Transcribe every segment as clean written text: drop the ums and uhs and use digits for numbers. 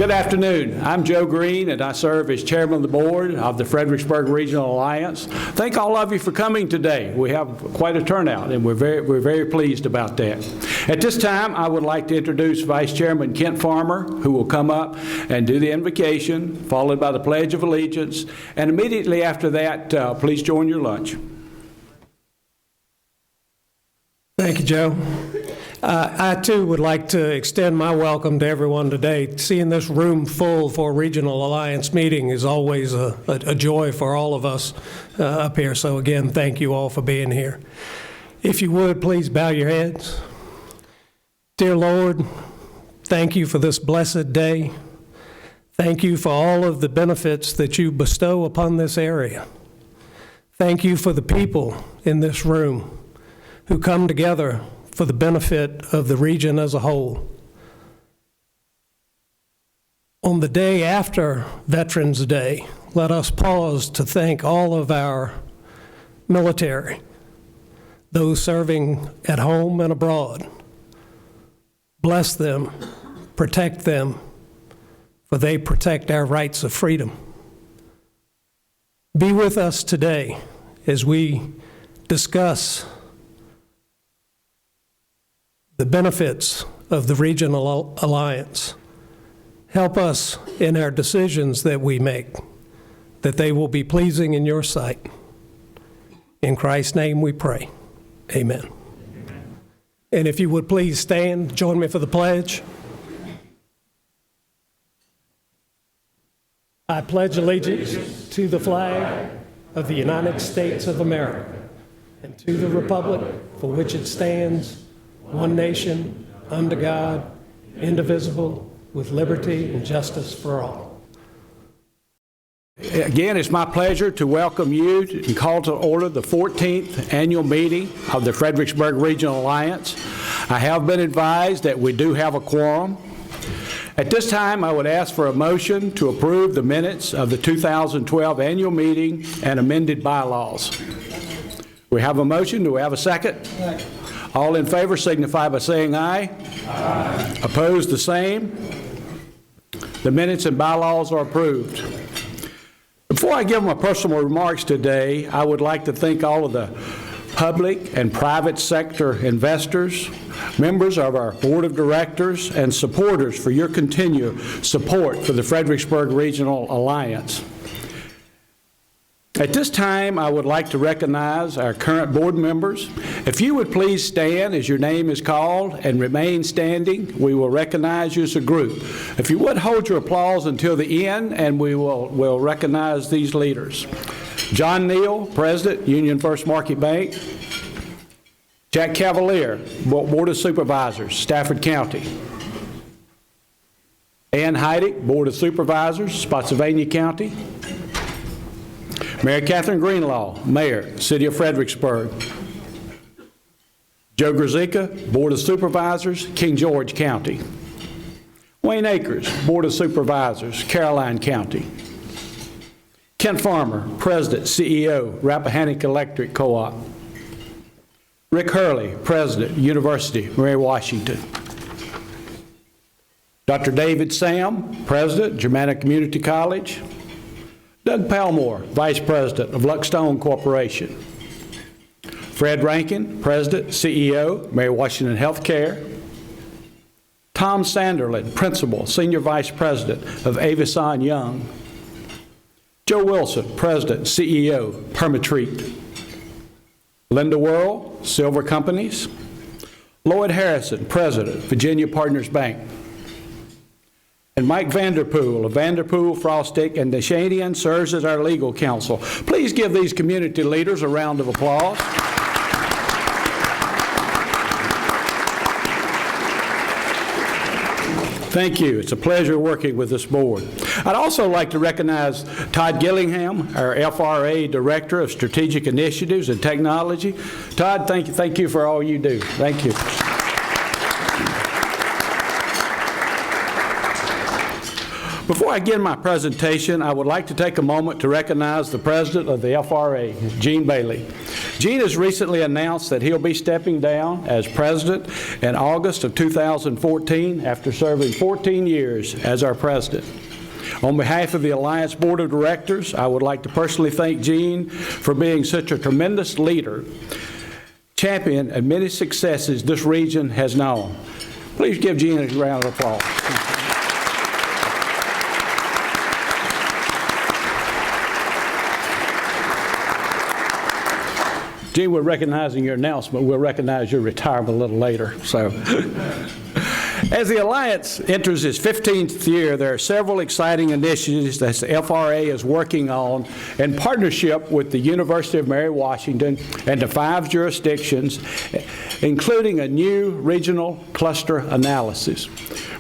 Good afternoon. I'm Joe Green, and I serve as chairman of the board of the Fredericksburg Regional Alliance. Thank all of you for coming today. We have quite a turnout, and we're very pleased about that. At this time, I would like to introduce Vice Chairman Kent Farmer, who will come up and do the invocation, followed by the Pledge of Allegiance, and immediately after that, please join your lunch. Thank you, Joe. I, too, would like to extend my welcome to everyone today. Seeing this room full for a Regional Alliance meeting is always a joy for all of us up here. So, again, thank you all for being here. If you would, please bow your heads. Dear Lord, thank you for this blessed day. Thank you for all of the benefits that you bestow upon this area. Thank you for the people in this room who come together for the benefit of the region as a whole. On the day after Veterans Day, let us pause to thank all of our military, those serving at home and abroad. Bless them, protect them, for they protect our rights of freedom. Be with us today as we discuss the benefits of the Regional Alliance. Help us in our decisions that we make, that they will be pleasing in your sight. In Christ's name we pray. Amen. Amen. And if you would please stand, join me for the pledge. I pledge allegiance to the flag of the United States of America and to the republic for which it stands, one nation, under God, indivisible, with liberty and justice for all. Again, it's my pleasure to welcome you and call to order the 14th annual meeting of the Fredericksburg Regional Alliance. I have been advised that we do have a quorum. At this time, I would ask for a motion to approve the minutes of the 2012 annual meeting and amended bylaws. We have a motion. Do we have a second? Second. All in favor signify by saying aye. Aye. Opposed, the same. The minutes and bylaws are approved. Before I give my personal remarks today, I would like to thank all of the public and private sector investors, members of our board of directors, and supporters for your continued support for the Fredericksburg Regional Alliance. At this time, I would like to recognize our current board members. If you would please stand as your name is called and remain standing, we will recognize you as a group. If you would, hold your applause until the end, and we'll recognize these leaders. John Neal, President, Union First Market Bank. Jack Cavalier, Board of Supervisors, Stafford County. Ann Heidick, Board of Supervisors, Spotsylvania County. Mary Catherine Greenlaw, Mayor, City of Fredericksburg. Joe Grzyka, Board of Supervisors, King George County. Wayne Akers, Board of Supervisors, Caroline County. Kent Farmer, President, CEO, Rappahannock Electric Co-op. Rick Hurley, President, University, Mary Washington. Dr. David Sam, President, Germanna Community College. Doug Palmore, Vice President of Luckstone Corporation. Fred Rankin, President, CEO, Mary Washington Healthcare. Tom Sanderlin, Principal, Senior Vice President of Avison Young. Joe Wilson, President, CEO, Permatreat. Linda Worrell, Silver Companies. Lloyd Harrison, President, Virginia Partners Bank. And Mike Vanderpool of Vanderpool, Frostick, and Deshanian serves as our legal counsel. Please give these community leaders a round of applause. Thank you. It's a pleasure working with this board. I'd also like to recognize Todd Gillingham, our FRA Director of Strategic Initiatives and Technology. Todd, thank you for all you do. Thank you. Before I begin my presentation, I would like to take a moment to recognize the President of the FRA, Gene Bailey. Gene has recently announced that he'll be stepping down as president in August of 2014 after serving 14 years as our president. On behalf of the Alliance Board of Directors, I would like to personally thank Gene for being such a tremendous leader, champion, and many successes this region has known. Please give Gene a round of applause. Gene, we're recognizing your announcement. We'll recognize your retirement a little later. As the Alliance enters its 15th year, there are several exciting initiatives that the FRA is working on in partnership with the University of Mary Washington and the 5 jurisdictions, including a new regional cluster analysis,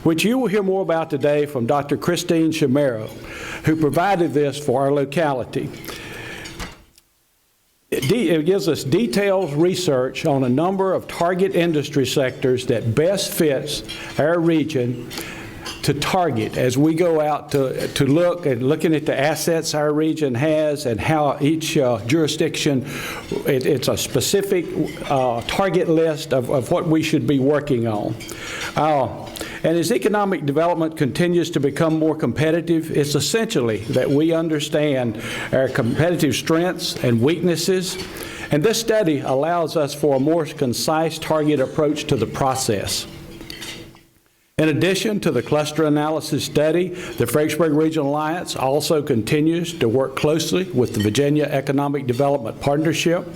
which you will hear more about today from Dr. Christine Chamero, who provided this for our locality. It gives us detailed research on a number of target industry sectors that best fits our region to target as we go out to look and looking at the assets our region has and how each jurisdiction, it's a specific target list of what we should be working on. And as economic development continues to become more competitive, it's essentially that we understand our competitive strengths and weaknesses, and this study allows us for a more concise target approach to the process. In addition to the cluster analysis study, the Fredericksburg Regional Alliance also continues to work closely with the Virginia Economic Development Partnership,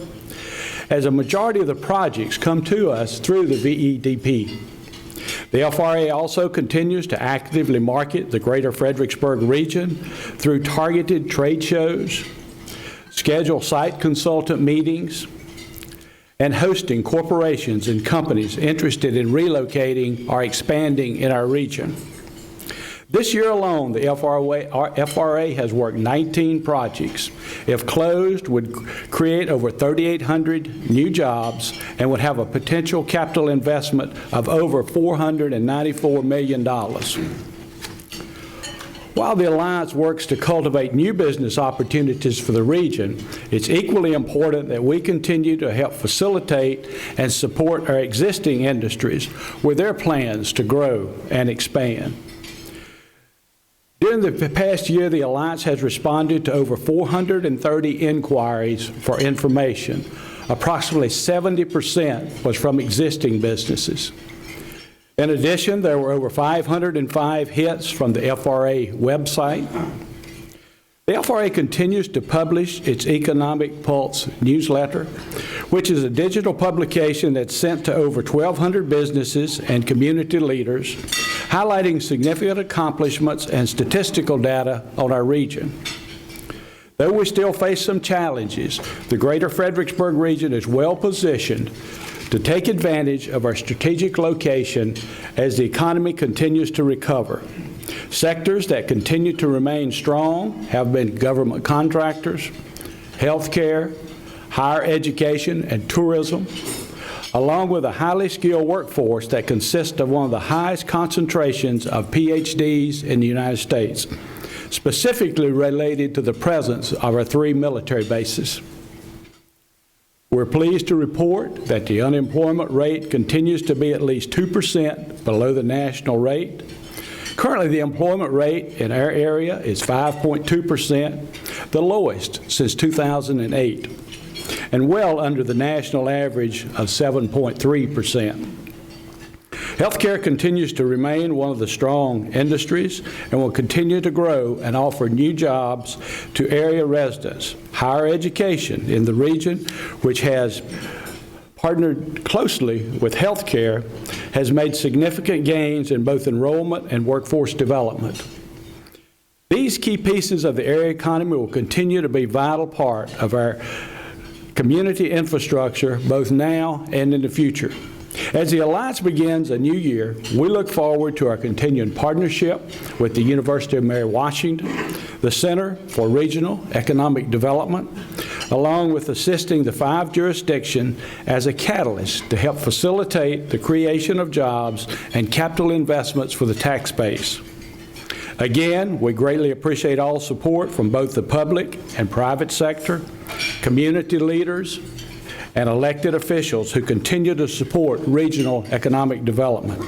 as a majority of the projects come to us through the VEDP. The FRA also continues to actively market the greater Fredericksburg region through targeted trade shows, schedule site consultant meetings, and hosting corporations and companies interested in relocating or expanding in our region. This year alone, the FRA has worked 19 projects. If closed, would create over 3,800 new jobs and would have a potential capital investment of over $494 million. While the Alliance works to cultivate new business opportunities for the region, it's equally important that we continue to help facilitate and support our existing industries with their plans to grow and expand. During the past year, the Alliance has responded to over 430 inquiries for information. Approximately 70% was from existing businesses. In addition, there were over 505 hits from the FRA website. The FRA continues to publish its Economic Pulse newsletter, which is a digital publication that's sent to over 1,200 businesses and community leaders, highlighting significant accomplishments and statistical data on our region. Though we still face some challenges, the greater Fredericksburg region is well positioned to take advantage of our strategic location as the economy continues to recover. Sectors that continue to remain strong have been government contractors, healthcare, higher education, and tourism, along with a highly skilled workforce that consists of one of the highest concentrations of PhDs in the United States, specifically related to the presence of our 3 military bases. We're pleased to report that the unemployment rate continues to be at least 2% below the national rate. Currently, the employment rate in our area is 5.2%, the lowest since 2008, and well under the national average of 7.3%. Healthcare continues to remain one of the strong industries and will continue to grow and offer new jobs to area residents. Higher education in the region, which has partnered closely with healthcare, has made significant gains in both enrollment and workforce development. These key pieces of the area economy will continue to be a vital part of our community infrastructure, both now and in the future. As the Alliance begins a new year, we look forward to our continuing partnership with the University of Mary Washington, the Center for Regional Economic Development, along with assisting the 5 jurisdictions as a catalyst to help facilitate the creation of jobs and capital investments for the tax base. Again, we greatly appreciate all support from both the public and private sector, community leaders, and elected officials who continue to support regional economic development.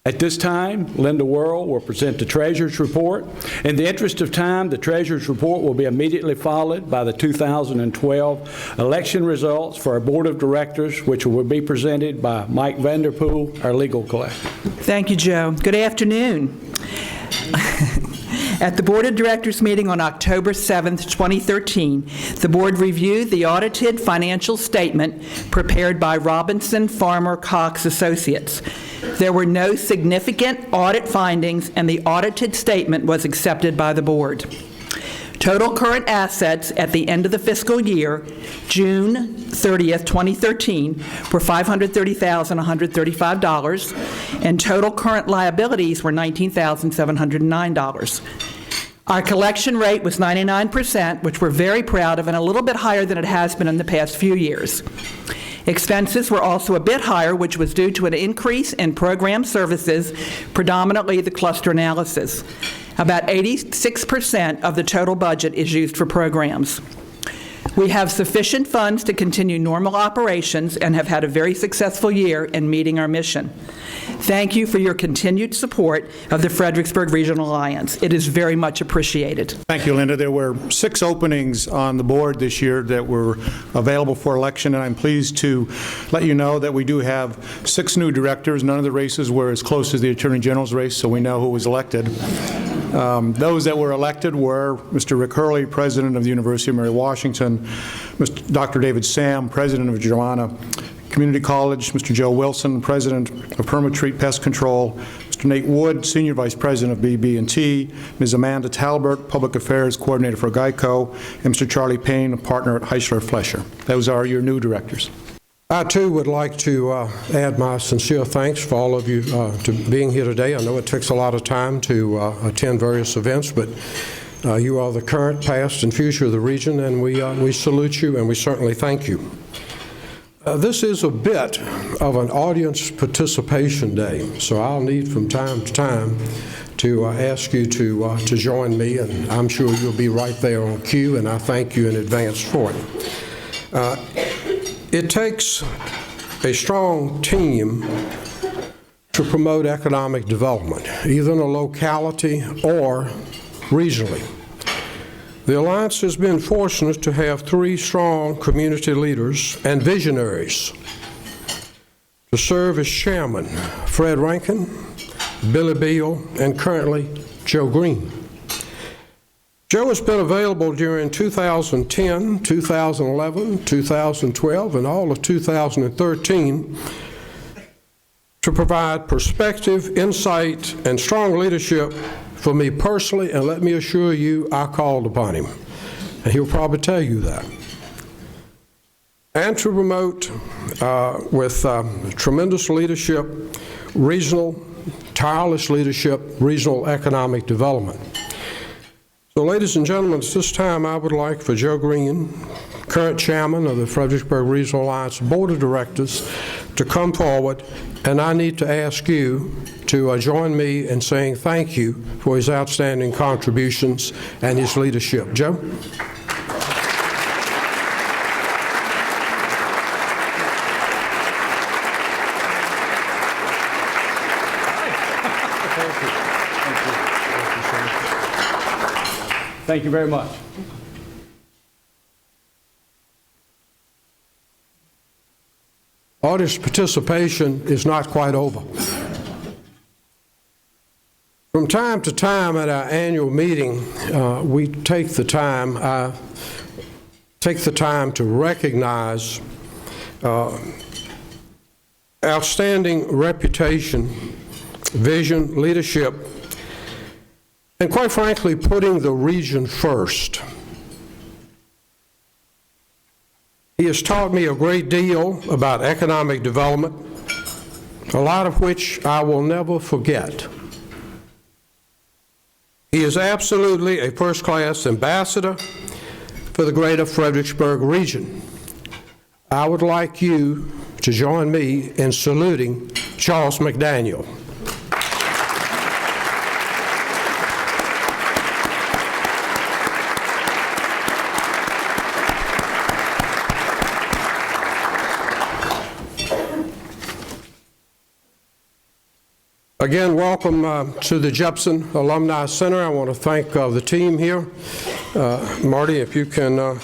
At this time, Linda Worrell will present the Treasurer's Report. In the interest of time, the Treasurer's Report will be immediately followed by the 2012 election results for our Board of Directors, which will be presented by Mike Vanderpool, our legal collector. Thank you, Joe. Good afternoon. At the Board of Directors meeting on October 7th, 2013, the Board reviewed the audited financial statement prepared by Robinson Farmer Cox Associates. There were no significant audit findings, and the audited statement was accepted by the Board. Total current assets at the end of the fiscal year, June 30th, 2013, were $530,135, and total current liabilities were $19,709. Our collection rate was 99%, which we're very proud of, and a little bit higher than it has been in the past few years. Expenses were also a bit higher, which was due to an increase in program services, predominantly the cluster analysis. About 86% of the total budget is used for programs. We have sufficient funds to continue normal operations and have had a very successful year in meeting our mission. Thank you for your continued support of the Fredericksburg Regional Alliance. It is very much appreciated. Thank you, Linda. There were 6 openings on the board this year that were available for election, and I'm pleased to let you know that we do have 6 new directors. None of the races were as close as the Attorney General's race, so we know who was elected. Those that were elected were Mr. Rick Hurley, President of the University of Mary Washington, Dr. David Sam, President of Joanna Community College, Mr. Joe Wilson, President of Permatreat Pest Control, Mr. Nate Wood, Senior Vice President of BB&T, Ms. Amanda Talbert, Public Affairs Coordinator for Geico, and Mr. Charlie Payne, a partner at Heisler Flesher. Those are your new directors. I, too, would like to add my sincere thanks for all of you to being here today. I know it takes a lot of time to attend various events, but you are the current, past, and future of the region, and we salute you, and we certainly thank you. This is a bit of an audience participation day, so I'll need from time to time to ask you to join me, and I'm sure you'll be right there on cue, and I thank you in advance for it. It takes a strong team to promote economic development, either in a locality or regionally. The Alliance has been fortunate to have 3 strong community leaders and visionaries to serve as chairman: Fred Rankin, Billy Beal, and currently Joe Green. Joe has been available during 2010, 2011, 2012, and all of 2013 to provide perspective, insight, and strong leadership for me personally, and let me assure you, I called upon him, and he'll probably tell you that. And to promote with tremendous leadership, tireless leadership, regional economic development. So, ladies and gentlemen, at this time, I would like for Joe Green, current chairman of the Fredericksburg Regional Alliance Board of Directors, to come forward, and I need to ask you to join me in saying thank you for his outstanding contributions and his leadership. Joe? Thank you very much. Audience participation is not quite over. From time to time at our annual meeting, we take the time to recognize outstanding reputation, vision, leadership, and quite frankly, putting the region first. He has taught me a great deal about economic development, a lot of which I will never forget. He is absolutely a first-class ambassador for the greater Fredericksburg region. I would like you to join me in saluting Charles McDaniel. Again, welcome to the Jepson Alumni Center. I want to thank the team here. Marty, if you can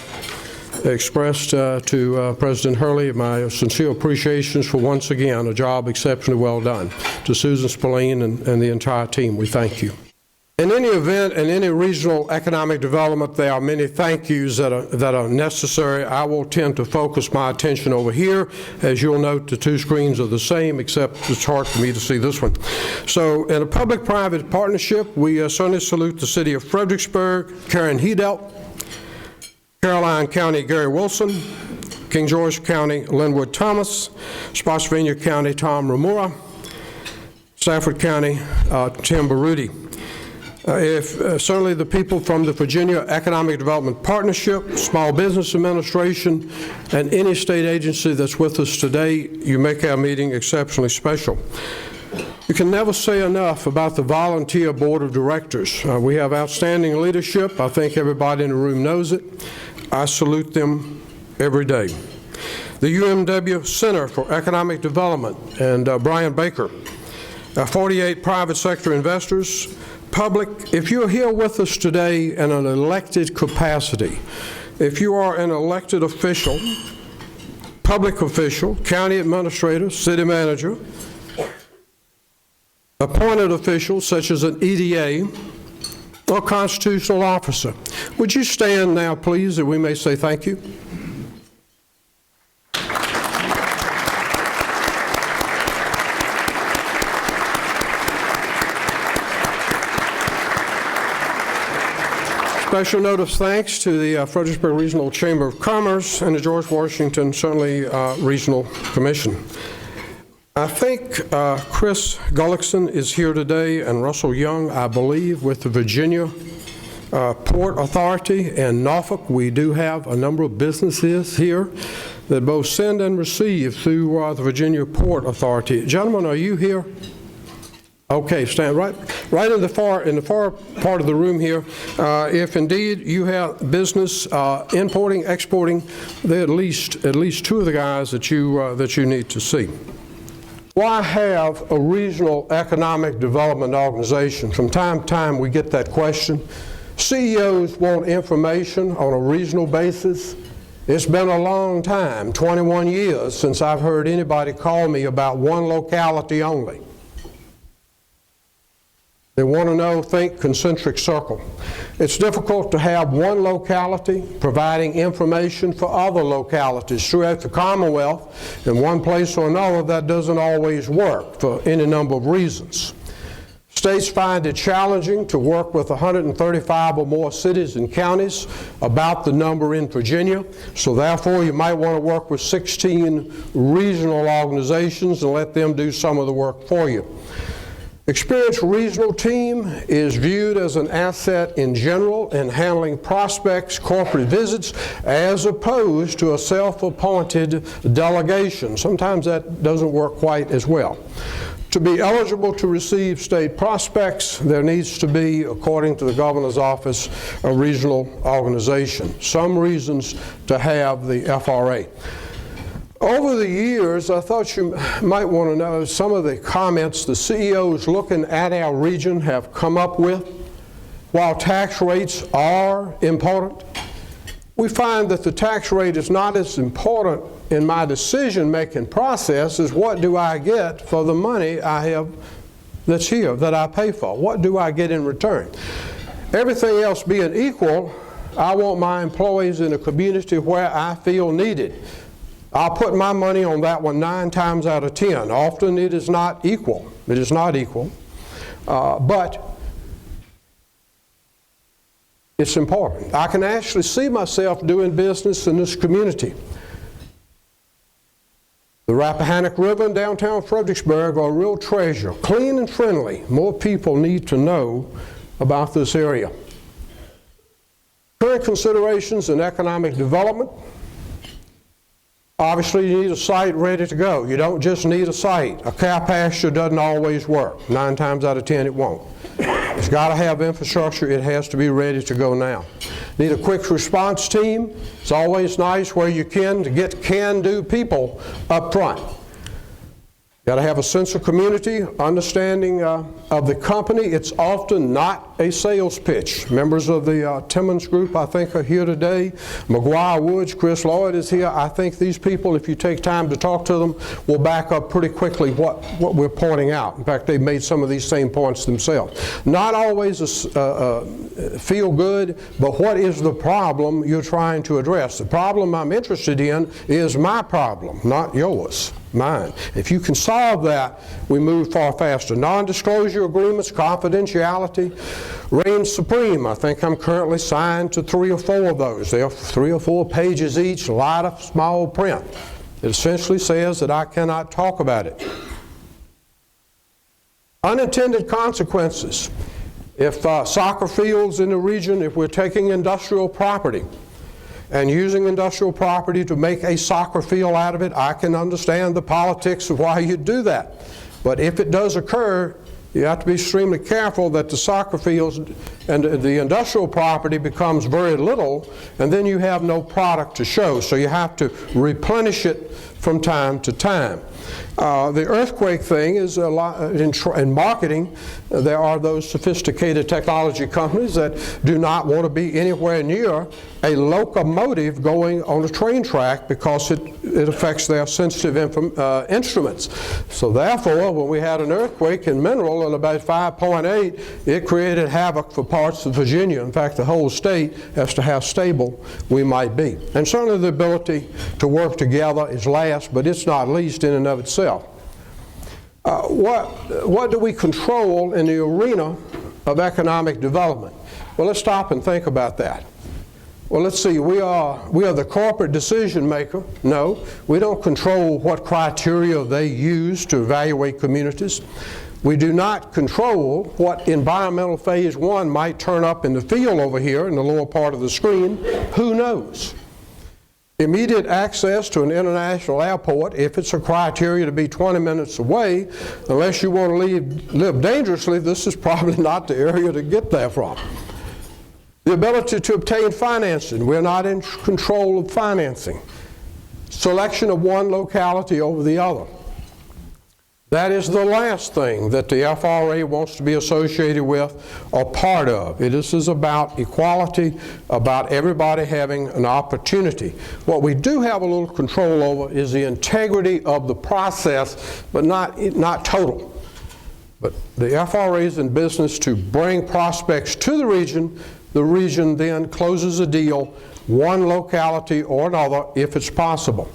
express to President Hurley my sincere appreciations for, once again, a job exceptionally well done. To Susan Spillane and the entire team, we thank you. In any event, in any regional economic development, there are many thank yous that are necessary. I will tend to focus my attention over here. As you'll note, the two screens are the same, except it's hard for me to see this one. So in a public-private partnership, we certainly salute the City of Fredericksburg, Karen Hedelt, Caroline County, Gary Wilson, King George County, Linwood Thomas, Spotsylvania County, Tom Ramura, Stafford County, Tim Baruti. Certainly the people from the Virginia Economic Development Partnership, Small Business Administration, and any state agency that's with us today, you make our meeting exceptionally special. You can never say enough about the volunteer board of directors. We have outstanding leadership. I think everybody in the room knows it. I salute them every day. The UMW Center for Economic Development and Brian Baker, 48 private sector investors, public. If you're here with us today in an elected capacity, if you are an elected official, public official, county administrator, city manager, appointed officials such as an EDA or constitutional officer, would you stand now, please, that we may say thank you? Special note of thanks to the Fredericksburg Regional Chamber of Commerce and the George Washington, certainly, Regional Commission. I think Chris Gullickson is here today, and Russell Young, I believe, with the Virginia Port Authority in Norfolk. We do have a number of businesses here that both send and receive through the Virginia Port Authority. Gentlemen, are you here? Okay, stand right in the far part of the room here. If indeed you have business importing, exporting, there are at least two of the guys that you need to see. Why have a regional economic development organization? From time to time we get that question. CEOs want information on a regional basis. It's been a long time, 21 years, since I've heard anybody call me about one locality only. They want to know, think concentric circle. It's difficult to have one locality providing information for other localities throughout the Commonwealth. In one place or another, that doesn't always work for any number of reasons. States find it challenging to work with 135 or more cities and counties, about the number in Virginia. So therefore, you might want to work with 16 regional organizations and let them do some of the work for you. Experienced regional team is viewed as an asset in general in handling prospects, corporate visits, as opposed to a self-appointed delegation. Sometimes that doesn't work quite as well. To be eligible to receive state prospects, there needs to be, according to the governor's office, a regional organization. Some reasons to have the FRA. Over the years, I thought you might want to know some of the comments the CEOs looking at our region have come up with. While tax rates are important, we find that the tax rate is not as important in my decision-making process as what do I get for the money I have that's here, that I pay for. What do I get in return? Everything else being equal, I want my employees in a community where I feel needed. I'll put my money on that one 9 times out of 10. Often it is not equal. It is not equal. But it's important. I can actually see myself doing business in this community. The Rappahannock River and downtown Fredericksburg are a real treasure. Clean and friendly. More people need to know about this area. Current considerations in economic development. Obviously, you need a site ready to go. You don't just need a site. A cow pasture doesn't always work. 9 times out of 10, it won't. It's got to have infrastructure. It has to be ready to go now. Need a quick response team. It's always nice where you can to get can-do people up front. Got to have a sense of community, understanding of the company. It's often not a sales pitch. Members of the Timmons Group, I think, are here today. McGuire Woods, Chris Lloyd is here. I think these people, if you take time to talk to them, will back up pretty quickly what we're pointing out. In fact, they've made some of these same points themselves. Not always feel good, but what is the problem you're trying to address? The problem I'm interested in is my problem, not yours. Mine. If you can solve that, we move far faster. Non-disclosure agreements, confidentiality reigns supreme. I think I'm currently signed to 3 or 4 of those. They're 3 or 4 pages each, a lot of small print. It essentially says that I cannot talk about it. Unintended consequences. If soccer fields in the region, if we're taking industrial property, and using industrial property to make a soccer field out of it, I can understand the politics of why you do that. But if it does occur, you have to be extremely careful that the soccer fields and the industrial property becomes very little, and then you have no product to show. So you have to replenish it from time to time. The earthquake thing is a lot in marketing. There are those sophisticated technology companies that do not want to be anywhere near a locomotive going on a train track because it affects their sensitive instruments. So therefore, when we had an earthquake in Mineral at about 5.8, it created havoc for parts of Virginia. In fact, the whole state, as to how stable we might be. And certainly the ability to work together is last, but it's not least in and of itself. What do we control in the arena of economic development? Well, let's stop and think about that. Well, let's see, we are the corporate decision maker. No, we don't control what criteria they use to evaluate communities. We do not control what environmental phase 1 might turn up in the field over here in the lower part of the screen. Who knows? Immediate access to an international airport, if it's a criteria to be 20 minutes away, unless you want to live dangerously, this is probably not the area to get there from. The ability to obtain financing. We're not in control of financing. Selection of one locality over the other. That is the last thing that the FRA wants to be associated with or part of. It is about equality, about everybody having an opportunity. What we do have a little control over is the integrity of the process, but not total. But the FRA is in business to bring prospects to the region. The region then closes a deal, one locality or another, if it's possible.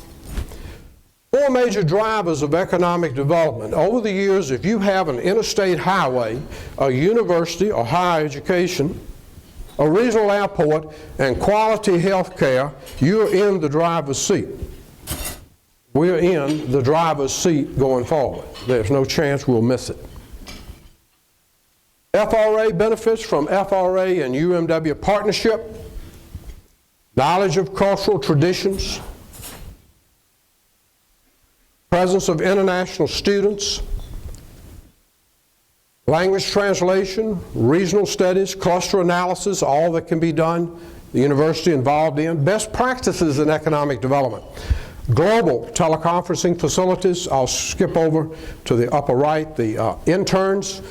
4 major drivers of economic development. Over the years, if you have an interstate highway, a university or higher education, a regional airport, and quality health care, you're in the driver's seat. We're in the driver's seat going forward. There's no chance we'll miss it. FRA benefits from FRA and UMW partnership, knowledge of cultural traditions, presence of international students, language translation, regional studies, cluster analysis, all that can be done, the university involved in, best practices in economic development, global teleconferencing facilities. I'll skip over to the upper right, the interns.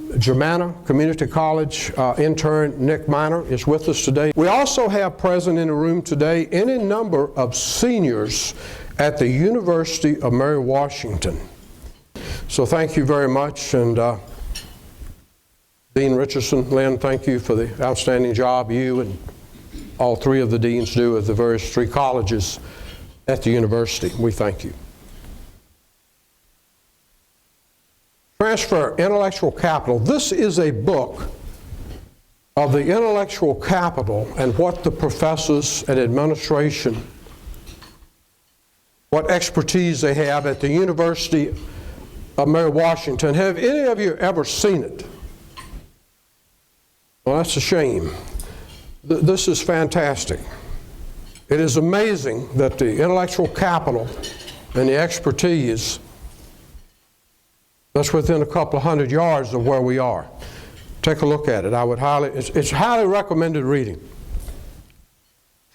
Germanna Community College intern Nick Miner is with us today. We also have present in the room today any number of seniors at the University of Mary Washington. So thank you very much, and Dean Richardson, Lynn, thank you for the outstanding job you and all 3 of the deans do at the various 3 colleges at the university. We thank you. Transfer Intellectual Capital. This is a book of the intellectual capital and what the professors and administration, what expertise they have at the University of Mary Washington. Have any of you ever seen it? Well, that's a shame. This is fantastic. It is amazing that the intellectual capital and the expertise that's within a couple of 100 yards of where we are. Take a look at it. I would it's highly recommended reading.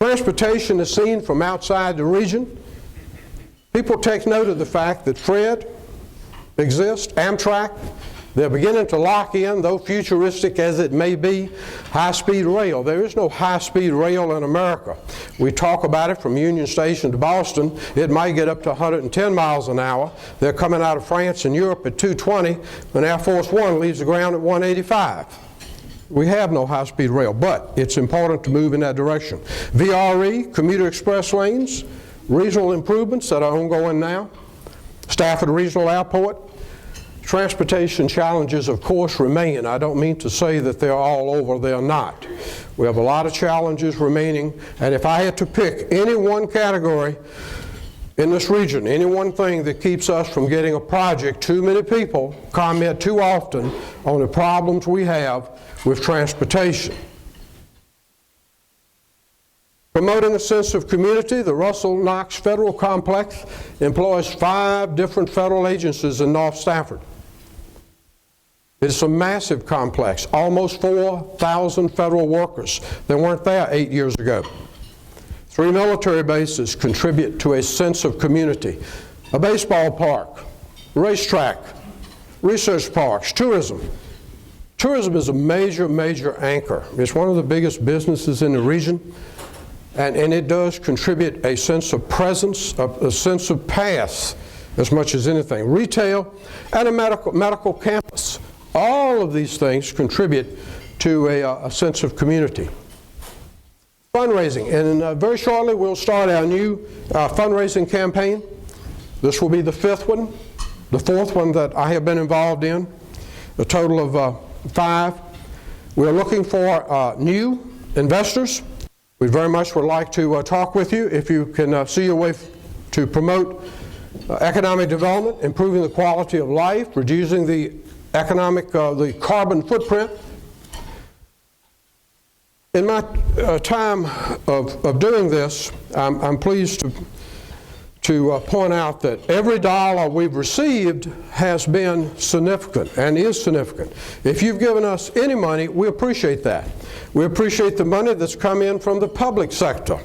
Transportation is seen from outside the region. People take note of the fact that Fred exist. Amtrak, they're beginning to lock in, though futuristic as it may be, high-speed rail. There is no high-speed rail in America. We talk about it from Union Station to Boston. It might get up to 110 miles an hour. They're coming out of France and Europe at 220, when Air Force One leaves the ground at 185. We have no high-speed rail, but it's important to move in that direction. VRE, commuter express lanes, regional improvements that are ongoing now, Stafford Regional Airport. Transportation challenges, of course, remain. I don't mean to say that they're all over. They're not. We have a lot of challenges remaining, and if I had to pick any one category in this region, any one thing that keeps us from getting a project, too many people comment too often on the problems we have with transportation. Promoting a sense of community, the Russell Knox Federal Complex employs 5 different federal agencies in North Stafford. It's a massive complex, almost 4,000 federal workers that weren't there 8 years ago. 3 military bases contribute to a sense of community. A baseball park, racetrack, research parks, tourism. Tourism is a major, major anchor. It's one of the biggest businesses in the region, and it does contribute a sense of presence, a sense of past as much as anything. Retail and a medical campus. All of these things contribute to a sense of community. Fundraising, and very shortly we'll start our new fundraising campaign. This will be the 5th one, the 4th one that I have been involved in, a total of 5. We're looking for new investors. We very much would like to talk with you if you can see a way to promote economic development, improving the quality of life, reducing the the carbon footprint. In my time of doing this, I'm pleased to point out that every dollar we've received has been significant and is significant. If you've given us any money, we appreciate that. We appreciate the money that's come in from the public sector.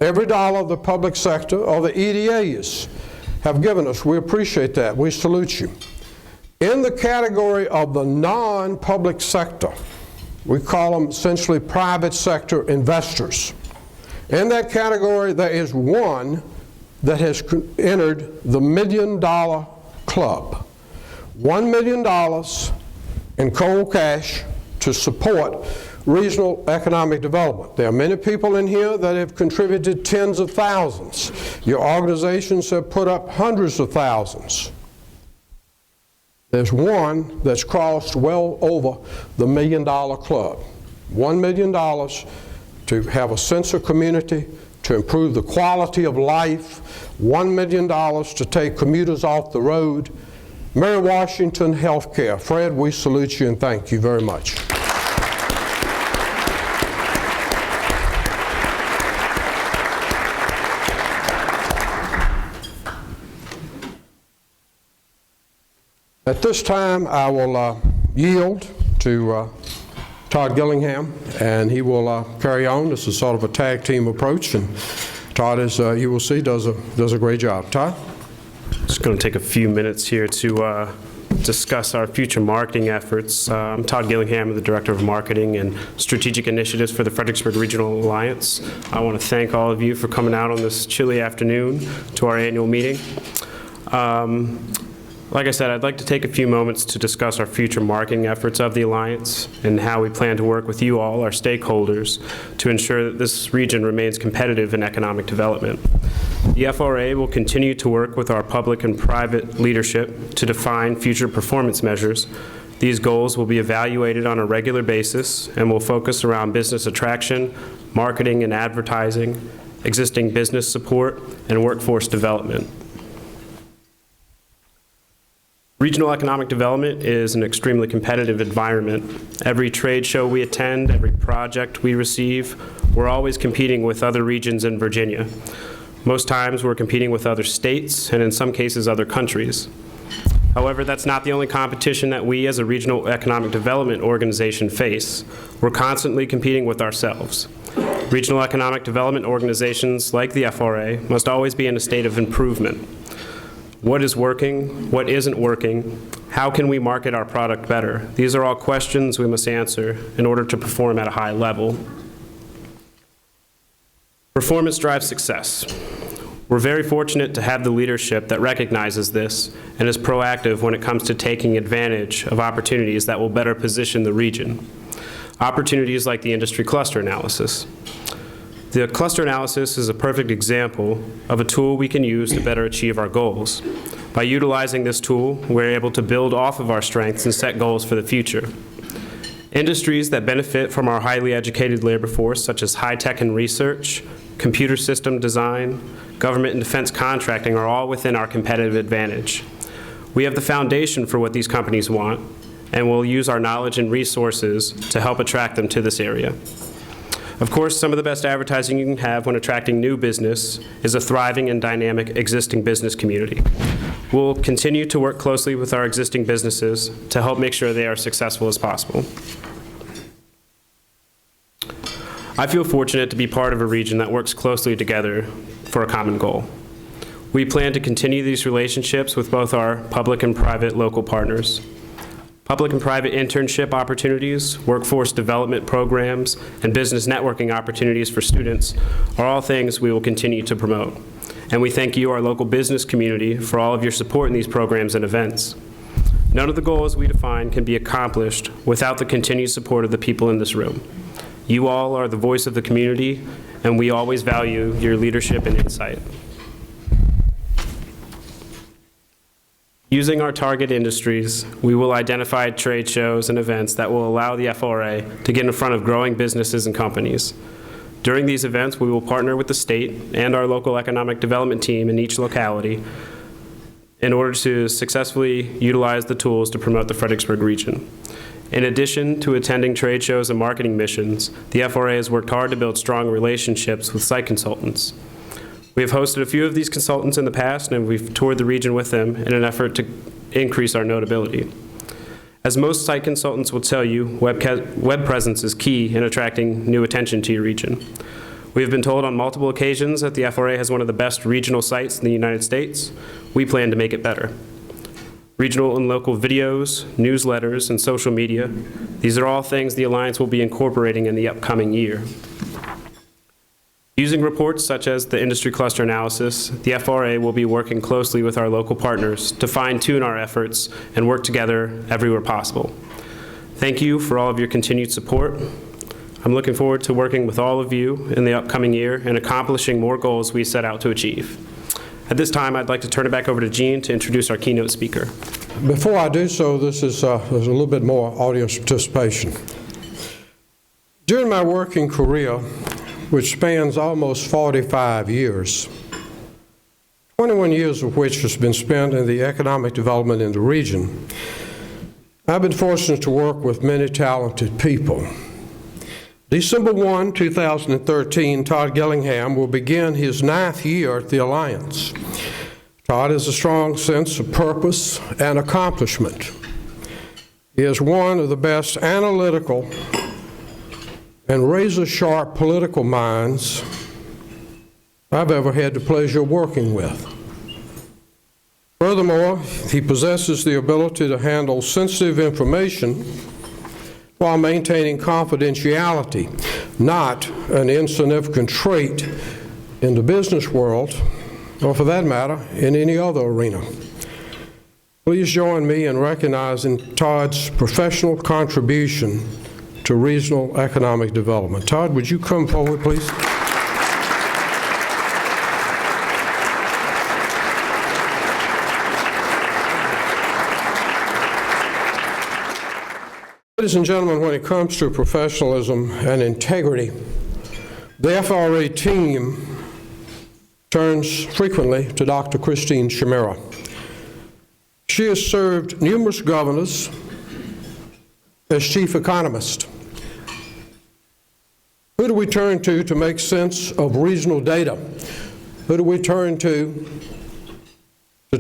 Every dollar the public sector or the EDAs have given us, we appreciate that. We salute you. In the category of the non-public sector, we call them essentially private sector investors. In that category, there is one that has entered the $1 million club. $1 million in cold cash to support regional economic development. There are many people in here that have contributed tens of thousands. Your organizations have put up hundreds of thousands. There's one that's crossed well over the $1 million club. $1 million to have a sense of community, to improve the quality of life, $1 million to take commuters off the road. Mary Washington Healthcare. Fred, we salute you and thank you very much. At this time, I will yield to Todd Gillingham, and he will carry on. This is sort of a tag team approach, and Todd, as you will see, does a great job. Todd? Just going to take a few minutes here to discuss our future marketing efforts. I'm Todd Gillingham, the Director of Marketing and Strategic Initiatives for the Fredericksburg Regional Alliance. I want to thank all of you for coming out on this chilly afternoon to our annual meeting. Like I said, I'd like to take a few moments to discuss our future marketing efforts of the Alliance and how we plan to work with you all, our stakeholders, to ensure that this region remains competitive in economic development. The FRA will continue to work with our public and private leadership to define future performance measures. These goals will be evaluated on a regular basis and will focus around business attraction, marketing and advertising, existing business support, and workforce development. Regional economic development is an extremely competitive environment. Every trade show we attend, every project we receive, we're always competing with other regions in Virginia. Most times we're competing with other states and in some cases other countries. However, that's not the only competition that we as a regional economic development organization face. We're constantly competing with ourselves. Regional economic development organizations like the FRA must always be in a state of improvement. What is working? What isn't working? How can we market our product better? These are all questions we must answer in order to perform at a high level. Performance drives success. We're very fortunate to have the leadership that recognizes this and is proactive when it comes to taking advantage of opportunities that will better position the region. Opportunities like the industry cluster analysis. The cluster analysis is a perfect example of a tool we can use to better achieve our goals. By utilizing this tool, we're able to build off of our strengths and set goals for the future. Industries that benefit from our highly educated labor force, such as high-tech and research, computer system design, government and defense contracting, are all within our competitive advantage. We have the foundation for what these companies want, and we'll use our knowledge and resources to help attract them to this area. Of course, some of the best advertising you can have when attracting new business is a thriving and dynamic existing business community. We'll continue to work closely with our existing businesses to help make sure they are successful as possible. I feel fortunate to be part of a region that works closely together for a common goal. We plan to continue these relationships with both our public and private local partners. Public and private internship opportunities, workforce development programs, and business networking opportunities for students are all things we will continue to promote. And we thank you, our local business community, for all of your support in these programs and events. None of the goals we define can be accomplished without the continued support of the people in this room. You all are the voice of the community, and we always value your leadership and insight. Using our target industries, we will identify trade shows and events that will allow the FRA to get in front of growing businesses and companies. During these events, we will partner with the state and our local economic development team in each locality in order to successfully utilize the tools to promote the Fredericksburg region. In addition to attending trade shows and marketing missions, the FRA has worked hard to build strong relationships with site consultants. We have hosted a few of these consultants in the past, and we've toured the region with them in an effort to increase our notability. As most site consultants will tell you, web presence is key in attracting new attention to your region. We have been told on multiple occasions that the FRA has one of the best regional sites in the United States. We plan to make it better. Regional and local videos, newsletters, and social media, these are all things the Alliance will be incorporating in the upcoming year. Using reports such as the industry cluster analysis, the FRA will be working closely with our local partners to fine-tune our efforts and work together everywhere possible. Thank you for all of your continued support. I'm looking forward to working with all of you in the upcoming year and accomplishing more goals we set out to achieve. At this time, I'd like to turn it back over to Gene to introduce our keynote speaker. Before I do so, there's a little bit more audience participation. During my working career, which spans almost 45 years, 21 years of which has been spent in the economic development in the region, I've been fortunate to work with many talented people. December 1, 2013, Todd Gillingham will begin his 9th year at the Alliance. Todd has a strong sense of purpose and accomplishment. He is one of the best analytical and razor-sharp political minds I've ever had the pleasure of working with. Furthermore, he possesses the ability to handle sensitive information while maintaining confidentiality, not an insignificant trait in the business world, or for that matter, in any other arena. Please join me in recognizing Todd's professional contribution to regional economic development. Todd, would you come forward, please? Ladies and gentlemen, when it comes to professionalism and integrity, the FRA team turns frequently to Dr. Christine Chimera. She has served numerous governors as chief economist. Who do we turn to make sense of regional data? Who do we turn to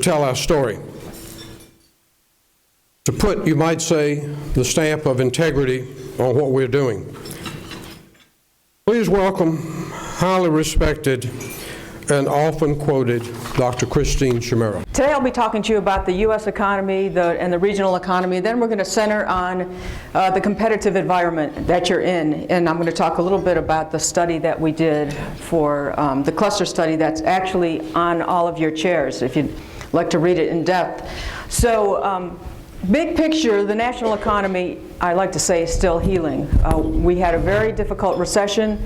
tell our story? To put, you might say, the stamp of integrity on what we're doing. Please welcome highly respected and often quoted Dr. Christine Chimera. Today I'll be talking to you about the U.S. economy and the regional economy. Then we're going to center on the competitive environment that you're in. And I'm going to talk a little bit about the study that we did for the cluster study that's actually on all of your chairs, if you'd like to read it in depth. So big picture, the national economy, I like to say, is still healing. We had a very difficult recession.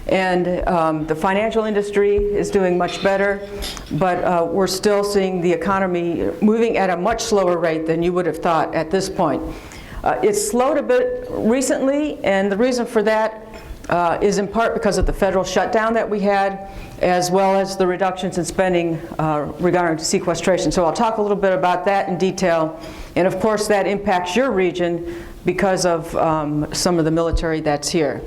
And the financial industry is doing much better, but we're still seeing the economy moving at a much slower rate than you would have thought at this point. It's slowed a bit recently, and the reason for that is in part because of the federal shutdown that we had, as well as the reductions in spending regarding sequestration. So I'll talk a little bit about that in detail. And of course, that impacts your region because of some of the military that's here.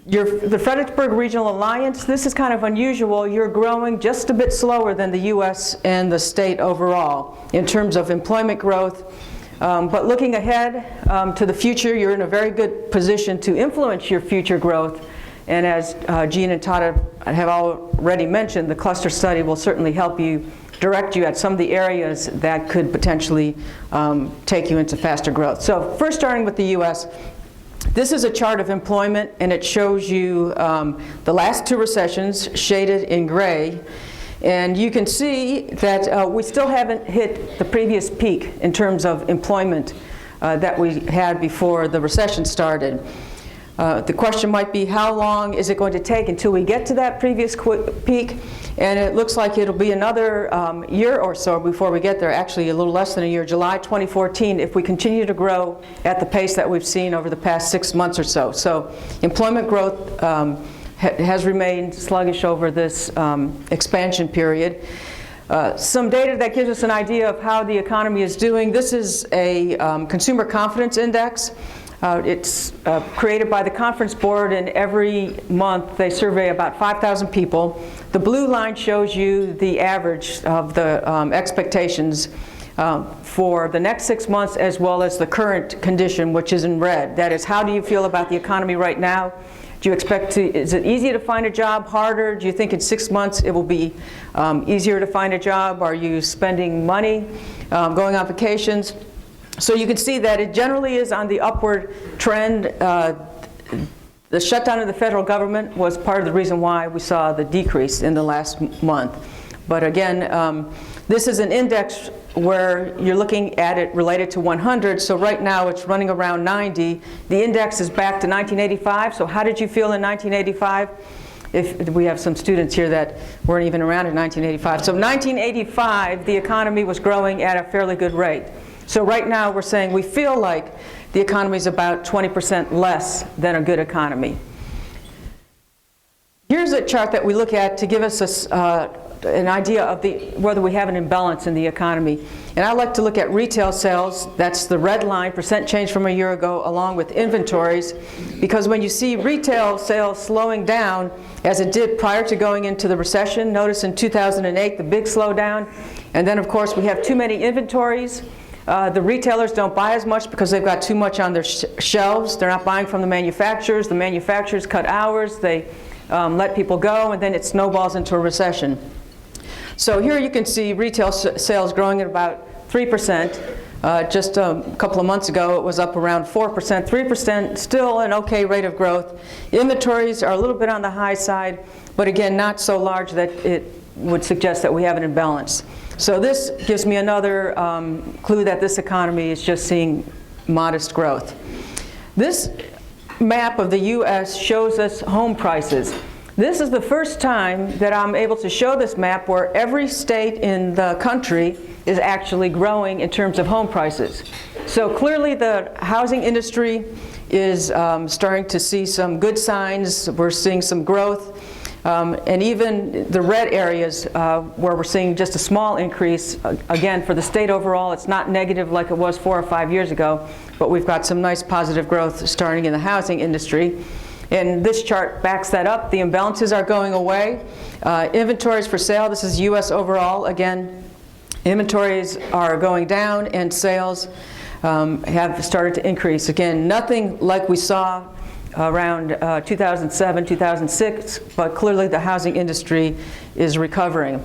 The Fredericksburg Regional Alliance, this is kind of unusual. You're growing just a bit slower than the U.S. and the state overall in terms of employment growth. But looking ahead to the future, you're in a very good position to influence your future growth. And as Jean and Todd have already mentioned, the cluster study will certainly help you, direct you at some of the areas that could potentially take you into faster growth. So first, starting with the U.S., this is a chart of employment, and it shows you the last two recessions shaded in gray. And you can see that we still haven't hit the previous peak in terms of employment that we had before the recession started. The question might be, how long is it going to take until we get to that previous peak? And it looks like it'll be another year or so before we get there, actually a little less than a year, July 2014, if we continue to grow at the pace that we've seen over the past 6 months or so. So employment growth has remained sluggish over this expansion period. Some data that gives us an idea of how the economy is doing. This is a consumer confidence index. It's created by the Conference Board, and every month they survey about 5,000 people. The blue line shows you the average of the expectations for the next 6 months, as well as the current condition, which is in red. That is, how do you feel about the economy right now? Do you expect to, is it easier to find a job, harder? Do you think in 6 months it will be easier to find a job? Are you spending money, going on vacations? So you can see that it generally is on the upward trend. The shutdown of the federal government was part of the reason why we saw the decrease in the last month. But again, this is an index where you're looking at it related to 100. So right now it's running around 90. The index is back to 1985. So how did you feel in 1985? If we have some students here that weren't even around in 1985. So 1985, the economy was growing at a fairly good rate. So right now we're saying we feel like the economy is about 20% less than a good economy. Here's a chart that we look at to give us an idea of whether we have an imbalance in the economy. And I like to look at retail sales. That's the red line, percent change from a year ago, along with inventories. Because when you see retail sales slowing down, as it did prior to going into the recession, notice in 2008 the big slowdown. And then of course we have too many inventories. The retailers don't buy as much because they've got too much on their shelves. They're not buying from the manufacturers. The manufacturers cut hours. They let people go, and then it snowballs into a recession. So here you can see retail sales growing at about 3%. Just a couple of months ago, it was up around 4%. 3%, still an okay rate of growth. Inventories are a little bit on the high side, but again, not so large that it would suggest that we have an imbalance. So this gives me another clue that this economy is just seeing modest growth. This map of the U.S. shows us home prices. This is the first time that I'm able to show this map where every state in the country is actually growing in terms of home prices. So clearly the housing industry is starting to see some good signs. We're seeing some growth. And even the red areas where we're seeing just a small increase, again, for the state overall, it's not negative like it was 4 or 5 years ago, but we've got some nice positive growth starting in the housing industry. And this chart backs that up. The imbalances are going away. Inventories for sale, this is U.S. overall. Again, inventories are going down and sales have started to increase. Again, nothing like we saw around 2007, 2006, but clearly the housing industry is recovering.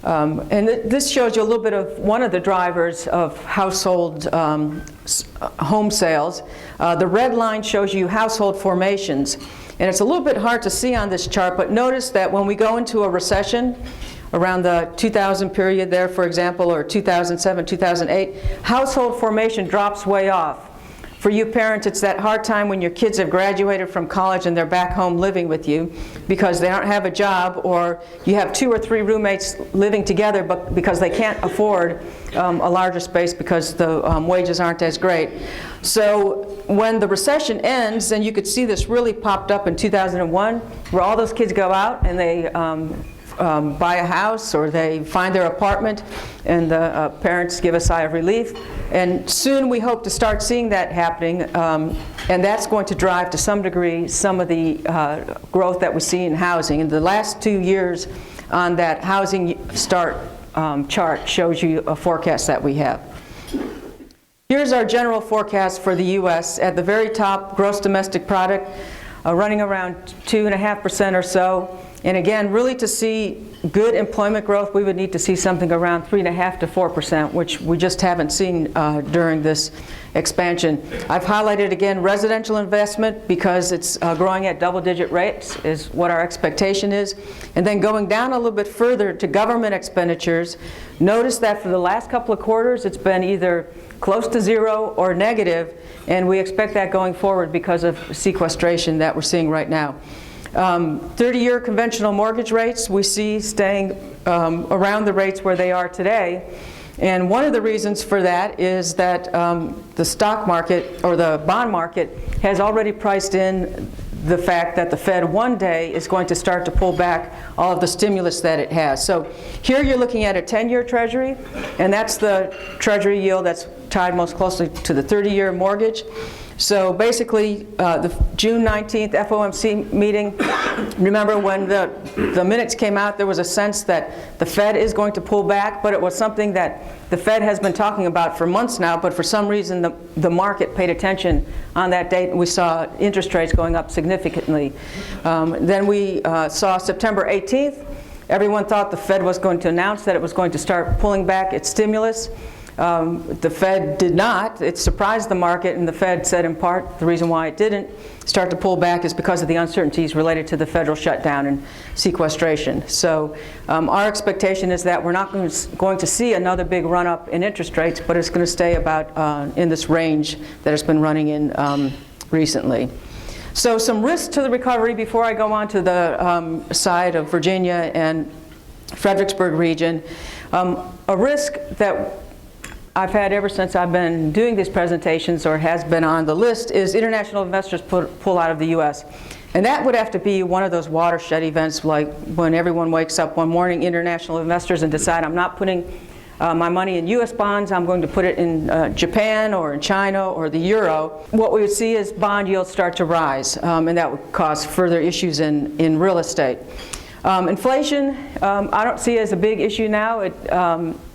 And this shows you a little bit of one of the drivers of household home sales. The red line shows you household formations. And it's a little bit hard to see on this chart, but notice that when we go into a recession, around the 2000 period there, for example, or 2007, 2008, household formation drops way off. For you parents, it's that hard time when your kids have graduated from college and they're back home living with you because they don't have a job, or you have 2 or 3 roommates living together but because they can't afford a larger space because the wages aren't as great. So when the recession ends, and you could see this really popped up in 2001, where all those kids go out and they buy a house or they find their apartment, and the parents give a sigh of relief. And soon we hope to start seeing that happening, and that's going to drive to some degree some of the growth that we see in housing. In the last 2 years on that housing start chart shows you a forecast that we have. Here's our general forecast for the U.S. At the very top, gross domestic product running around 2.5% or so. And again, really to see good employment growth, we would need to see something around 3.5% to 4%, which we just haven't seen during this expansion. I've highlighted again residential investment because it's growing at double-digit rates is what our expectation is. And then going down a little bit further to government expenditures, notice that for the last couple of quarters it's been either close to zero or negative, and we expect that going forward because of sequestration that we're seeing right now. 30-year conventional mortgage rates we see staying around the rates where they are today. And one of the reasons for that is that the stock market or the bond market has already priced in the fact that the Fed one day is going to start to pull back all of the stimulus that it has. So here you're looking at a 10-year Treasury, and that's the Treasury yield that's tied most closely to the 30-year mortgage. So basically, the June 19th FOMC meeting, remember when the minutes came out, there was a sense that the Fed is going to pull back, but it was something that the Fed has been talking about for months now, but for some reason the market paid attention on that date, and we saw interest rates going up significantly. Then we saw September 18th. Everyone thought the Fed was going to announce that it was going to start pulling back its stimulus. The Fed did not. It surprised the market, and the Fed said in part the reason why it didn't start to pull back is because of the uncertainties related to the federal shutdown and sequestration. So our expectation is that we're not going to see another big run-up in interest rates, but it's going to stay about in this range that it's been running in recently. So some risks to the recovery before I go on to the side of Virginia and Fredericksburg region. A risk that I've had ever since I've been doing these presentations, or has been on the list, is international investors pull out of the U.S. And that would have to be one of those watershed events, like when everyone wakes up one morning, international investors, and decide I'm not putting my money in U.S. bonds, I'm going to put it in Japan or in China or the euro. What we would see is bond yields start to rise, and that would cause further issues in real estate. Inflation, I don't see as a big issue now.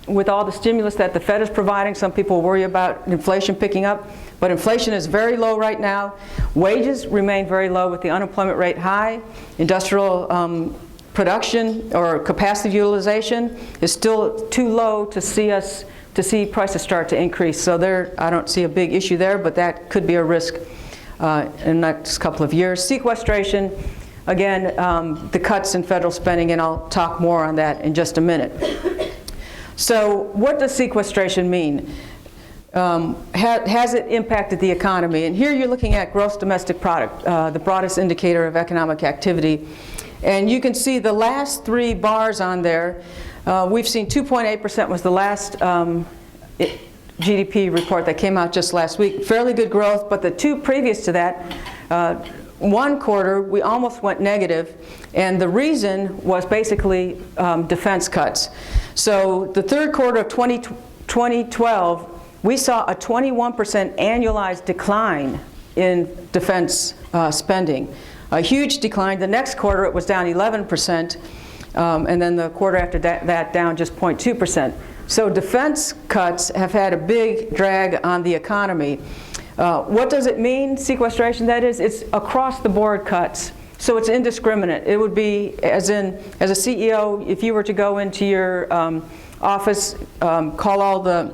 With all the stimulus that the Fed is providing, some people worry about inflation picking up, but inflation is very low right now. Wages remain very low with the unemployment rate high. Industrial production or capacity utilization is still too low to see prices start to increase. So there, I don't see a big issue there, but that could be a risk in the next couple of years. Sequestration, again, the cuts in federal spending, and I'll talk more on that in just a minute. So what does sequestration mean? Has it impacted the economy? And here you're looking at gross domestic product, the broadest indicator of economic activity. And you can see the last 3 bars on there. We've seen 2.8% was the last GDP report that came out just last week. Fairly good growth, but the 2 previous to that, one quarter, we almost went negative, and the reason was basically defense cuts. So the third quarter of 2012, we saw a 21% annualized decline in defense spending. A huge decline. The next quarter, it was down 11%, and then the quarter after that down just 0.2%. So defense cuts have had a big drag on the economy. What does it mean, sequestration? That is, it's across-the-board cuts. So it's indiscriminate. It would be, as a CEO, if you were to go into your office, call all the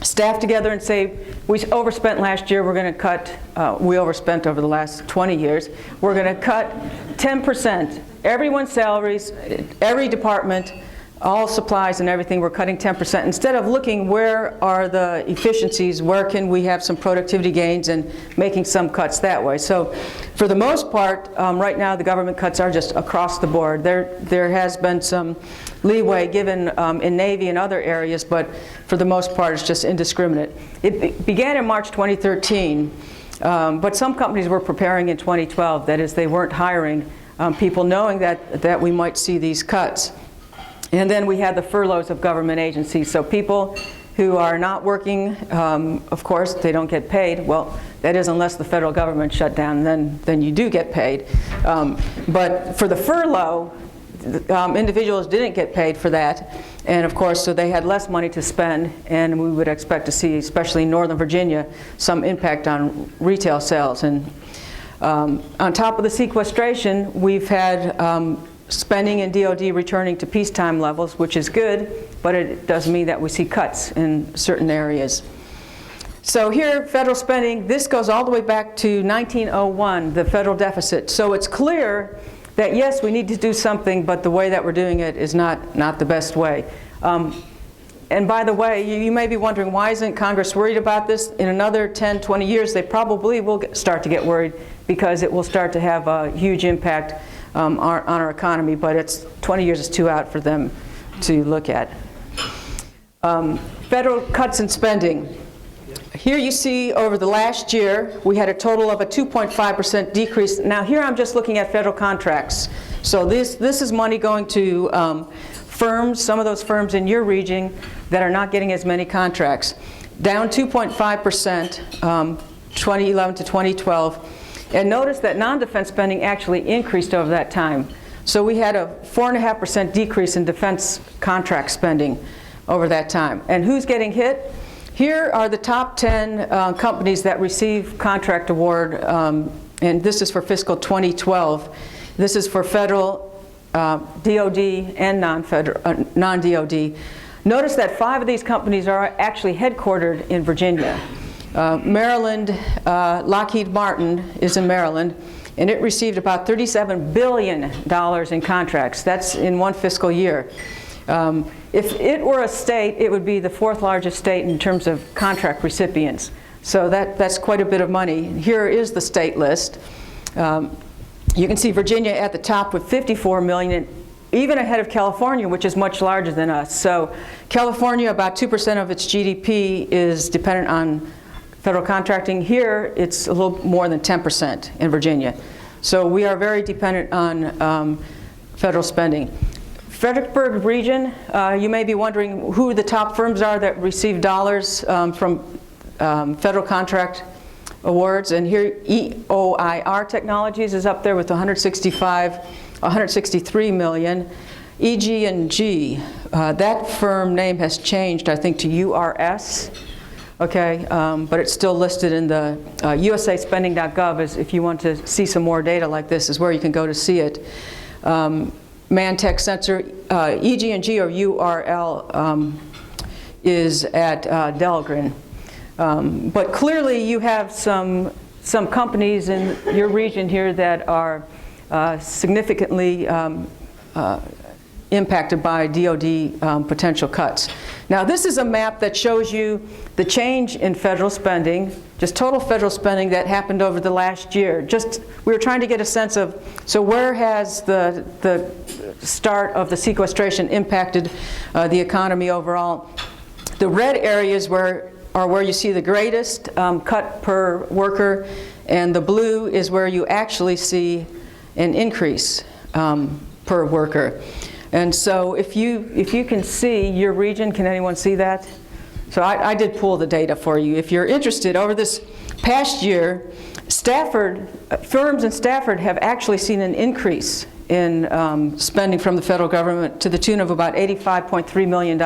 staff together and say, we overspent last year, we're going to cut, we overspent over the last 20 years, we're going to cut 10%. Everyone's salaries, every department, all supplies and everything, we're cutting 10%. Instead of looking where are the efficiencies, where can we have some productivity gains, and making some cuts that way. So for the most part, right now the government cuts are just across the board. There has been some leeway given in Navy and other areas, but for the most part it's just indiscriminate. It began in March 2013, but some companies were preparing in 2012. That is, they weren't hiring people knowing that we might see these cuts. And then we had the furloughs of government agencies. So people who are not working, of course, they don't get paid. Well, that is unless the federal government shut down, then you do get paid. But for the furlough, individuals didn't get paid for that. And of course, so they had less money to spend, and we would expect to see, especially in Northern Virginia, some impact on retail sales. And on top of the sequestration, we've had spending in DoD returning to peacetime levels, which is good, but it does mean that we see cuts in certain areas. So here, federal spending, this goes all the way back to 1901, the federal deficit. So it's clear that yes, we need to do something, but the way that we're doing it is not the best way. And by the way, you may be wondering, why isn't Congress worried about this? In another 10, 20 years, they probably will start to get worried, because it will start to have a huge impact on our economy, but 20 years is too out for them to look at. Federal cuts in spending. Here you see over the last year, we had a total of a 2.5% decrease. Now here I'm just looking at federal contracts. So this is money going to firms, some of those firms in your region that are not getting as many contracts. Down 2.5%, 2011 to 2012. And notice that non-defense spending actually increased over that time. So we had a 4.5% decrease in defense contract spending over that time. And who's getting hit? Here are the top 10 companies that receive contract award, and this is for fiscal 2012. This is for federal, DoD, and non-DoD. Notice that 5 of these companies are actually headquartered in Virginia. Maryland, Lockheed Martin is in Maryland, and it received about $37 billion in contracts. That's in one fiscal year. If it were a state, it would be the 4th largest state in terms of contract recipients. So that's quite a bit of money. Here is the state list. You can see Virginia at the top with $54 million, even ahead of California, which is much larger than us. So California, about 2% of its GDP is dependent on federal contracting. Here, it's a little more than 10% in Virginia. So we are very dependent on federal spending. Fredericksburg region, you may be wondering who the top firms are that receive dollars from federal contract awards. And here, EOIR Technologies is up there with 163 million. EG&G, that firm name has changed, I think, to URS. Okay, but it's still listed in the usaspending.gov. If you want to see some more data like this, is where you can go to see it. Mantech Sensor, EG&G or URL is at Dahlgren. But clearly you have some companies in your region here that are significantly impacted by DoD potential cuts. Now this is a map that shows you the change in federal spending, just total federal spending that happened over the last year. We were trying to get a sense of, so where has the start of the sequestration impacted the economy overall? The red areas are where you see the greatest cut per worker, and the blue is where you actually see an increase per worker. And so if you can see your region, can anyone see that? So I did pull the data for you. If you're interested, over this past year, firms in Stafford have actually seen an increase in spending from the federal government to the tune of about $85.3 million.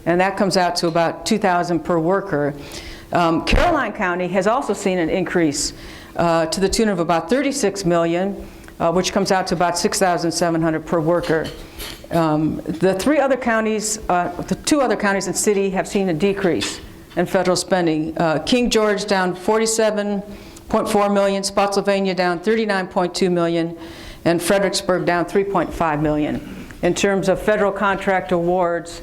And that comes out to about $2,000 per worker. Caroline County has also seen an increase to the tune of about 36 million, which comes out to about 6,700 per worker. The two other counties and city have seen a decrease in federal spending. King George down 47.4 million, Spotsylvania down 39.2 million, and Fredericksburg down 3.5 million in terms of federal contract awards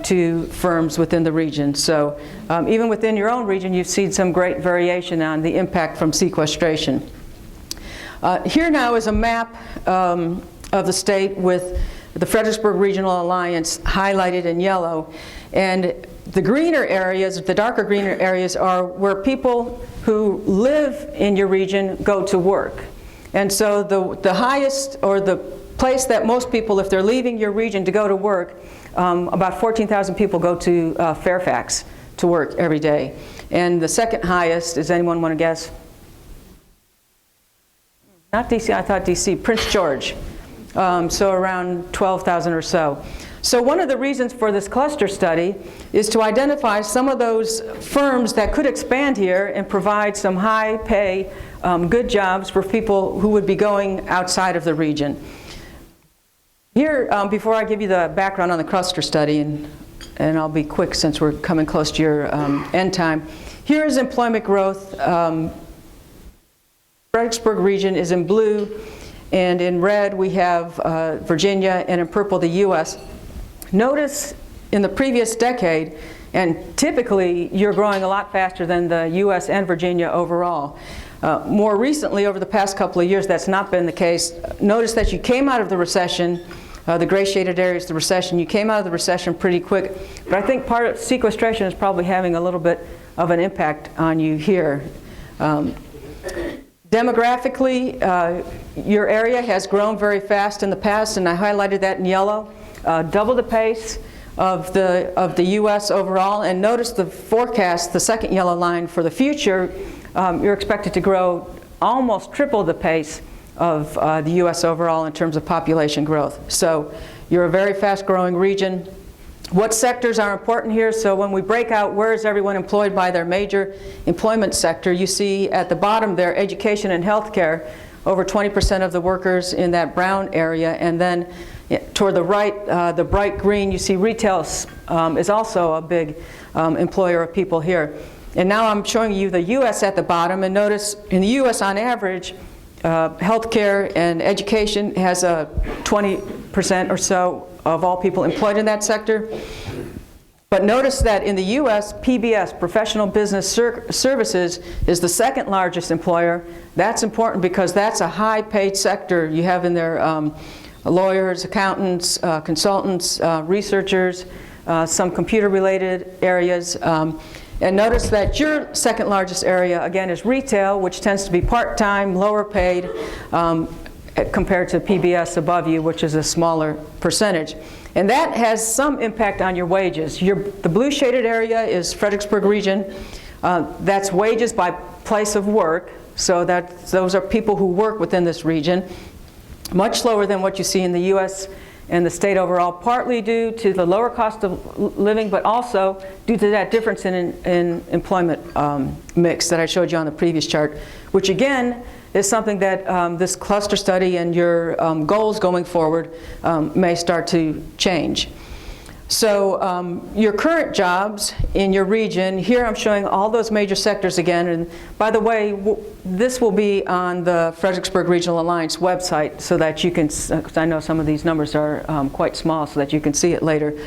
to firms within the region. So even within your own region, you've seen some great variation on the impact from sequestration. Here now is a map of the state with the Fredericksburg Regional Alliance highlighted in yellow. And the greener areas, the darker greener areas, are where people who live in your region go to work. And so the highest, or the place that most people, if they're leaving your region to go to work, about 14,000 people go to Fairfax to work every day. And the second highest, does anyone want to guess? Not DC, I thought DC, Prince George. So around 12,000 or so. So one of the reasons for this cluster study is to identify some of those firms that could expand here and provide some high pay, good jobs for people who would be going outside of the region. Here, before I give you the background on the cluster study, and I'll be quick since we're coming close to your end time, here is employment growth. Fredericksburg region is in blue, and in red we have Virginia, and in purple the U.S. Notice in the previous decade, and typically you're growing a lot faster than the U.S. and Virginia overall. More recently, over the past couple of years, that's not been the case. Notice that you came out of the recession, the gray shaded area is the recession. You came out of the recession pretty quick, but I think part of sequestration is probably having a little bit of an impact on you here. Demographically, your area has grown very fast in the past, and I highlighted that in yellow. Double the pace of the U.S. overall, and notice the forecast, the second yellow line for the future. You're expected to grow almost triple the pace of the U.S. overall in terms of population growth. So you're a very fast-growing region. What sectors are important here? So when we break out where is everyone employed by their major employment sector, you see at the bottom there education and healthcare, over 20% of the workers in that brown area, and then toward the right, the bright green, you see retail is also a big employer of people here. And now I'm showing you the U.S. at the bottom, and notice in the U.S. on average, healthcare and education has a 20% or so of all people employed in that sector. But notice that in the U.S., PBS, Professional Business Services, is the second largest employer. That's important because that's a high-paid sector. You have in there lawyers, accountants, consultants, researchers, some computer-related areas. And notice that your second largest area, again, is retail, which tends to be part-time, lower paid, compared to PBS above you, which is a smaller percentage. And that has some impact on your wages. The blue shaded area is Fredericksburg region. That's wages by place of work, so those are people who work within this region. Much lower than what you see in the U.S. and the state overall, partly due to the lower cost of living, but also due to that difference in employment mix that I showed you on the previous chart, which again is something that this cluster study and your goals going forward may start to change. So your current jobs in your region, here I'm showing all those major sectors again, and by the way, this will be on the Fredericksburg Regional Alliance website so that you can, because I know some of these numbers are quite small, so that you can see it later.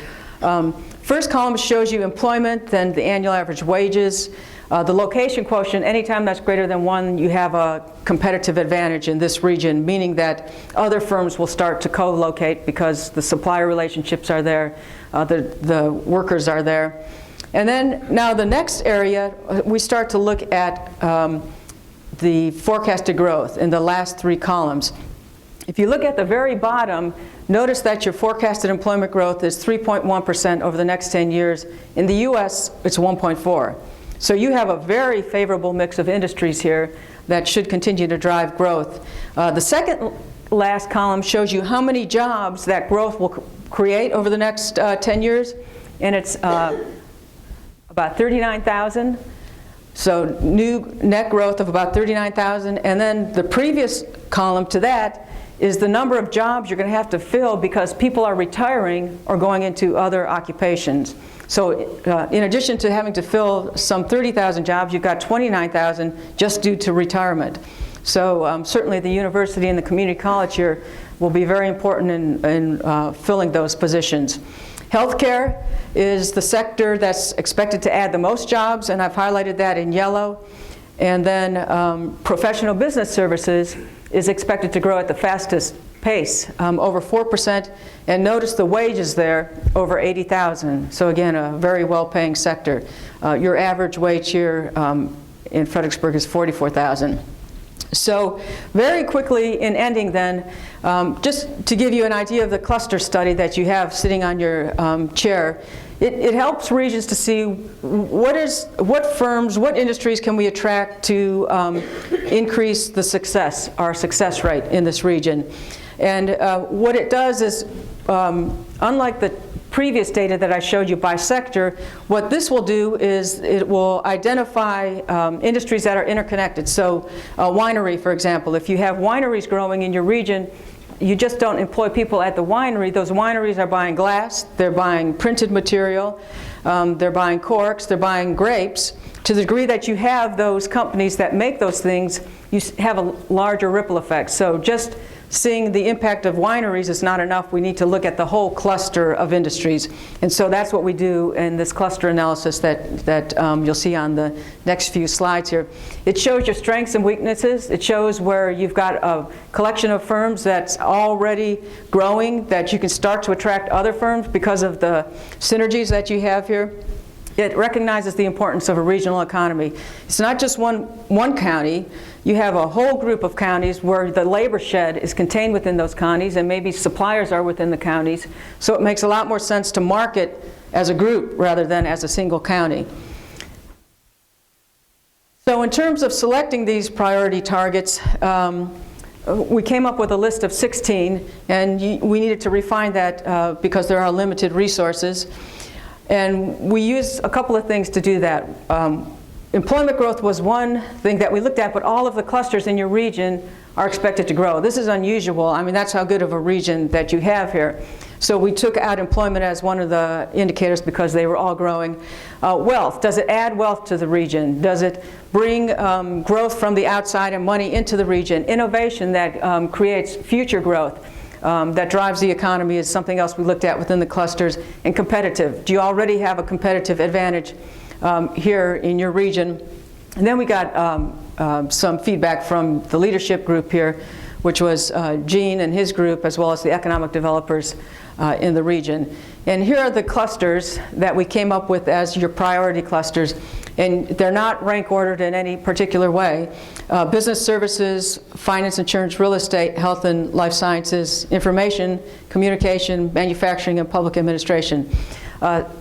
First column shows you employment, then the annual average wages. The location quotient, anytime that's greater than 1, you have a competitive advantage in this region, meaning that other firms will start to co-locate because the supplier relationships are there, the workers are there. And then now the next area, we start to look at the forecasted growth in the last 3 columns. If you look at the very bottom, notice that your forecasted employment growth is 3.1% over the next 10 years. In the U.S., it's 1.4%. So you have a very favorable mix of industries here that should continue to drive growth. The second last column shows you how many jobs that growth will create over the next 10 years, and it's about 39,000. So new net growth of about 39,000, and then the previous column to that is the number of jobs you're going to have to fill because people are retiring or going into other occupations. So in addition to having to fill some 30,000 jobs, you've got 29,000 just due to retirement. So certainly the university and the community college here will be very important in filling those positions. Healthcare is the sector that's expected to add the most jobs, and I've highlighted that in yellow. And then professional business services is expected to grow at the fastest pace, over 4%. And notice the wages there, over 80,000. So again, a very well-paying sector. Your average wage here in Fredericksburg is 44,000. So very quickly in ending then, just to give you an idea of the cluster study that you have sitting on your chair, it helps regions to see what firms, what industries can we attract to increase the success, our success rate in this region. And what it does is, unlike the previous data that I showed you by sector, what this will do is it will identify industries that are interconnected. So a winery, for example, if you have wineries growing in your region, you just don't employ people at the winery. Those wineries are buying glass, they're buying printed material, they're buying corks, they're buying grapes. To the degree that you have those companies that make those things, you have a larger ripple effect. So just seeing the impact of wineries is not enough. We need to look at the whole cluster of industries. And so that's what we do in this cluster analysis that you'll see on the next few slides here. It shows your strengths and weaknesses. It shows where you've got a collection of firms that's already growing, that you can start to attract other firms because of the synergies that you have here. It recognizes the importance of a regional economy. It's not just one county. You have a whole group of counties where the labor shed is contained within those counties, and maybe suppliers are within the counties. So it makes a lot more sense to market as a group rather than as a single county. So in terms of selecting these priority targets, we came up with a list of 16, and we needed to refine that because there are limited resources. And we used a couple of things to do that. Employment growth was one thing that we looked at, but all of the clusters in your region are expected to grow. This is unusual. I mean, that's how good of a region that you have here. So we took out employment as one of the indicators because they were all growing. Wealth, does it add wealth to the region? Does it bring growth from the outside and money into the region? Innovation that creates future growth. That drives the economy is something else we looked at within the clusters. And competitive. Do you already have a competitive advantage here in your region? And then we got some feedback from the leadership group here, which was Gene and his group, as well as the economic developers in the region. And here are the clusters that we came up with as your priority clusters. And they're not rank ordered in any particular way. Business services, finance, insurance, real estate, health and life sciences, information, communication, manufacturing, and public administration.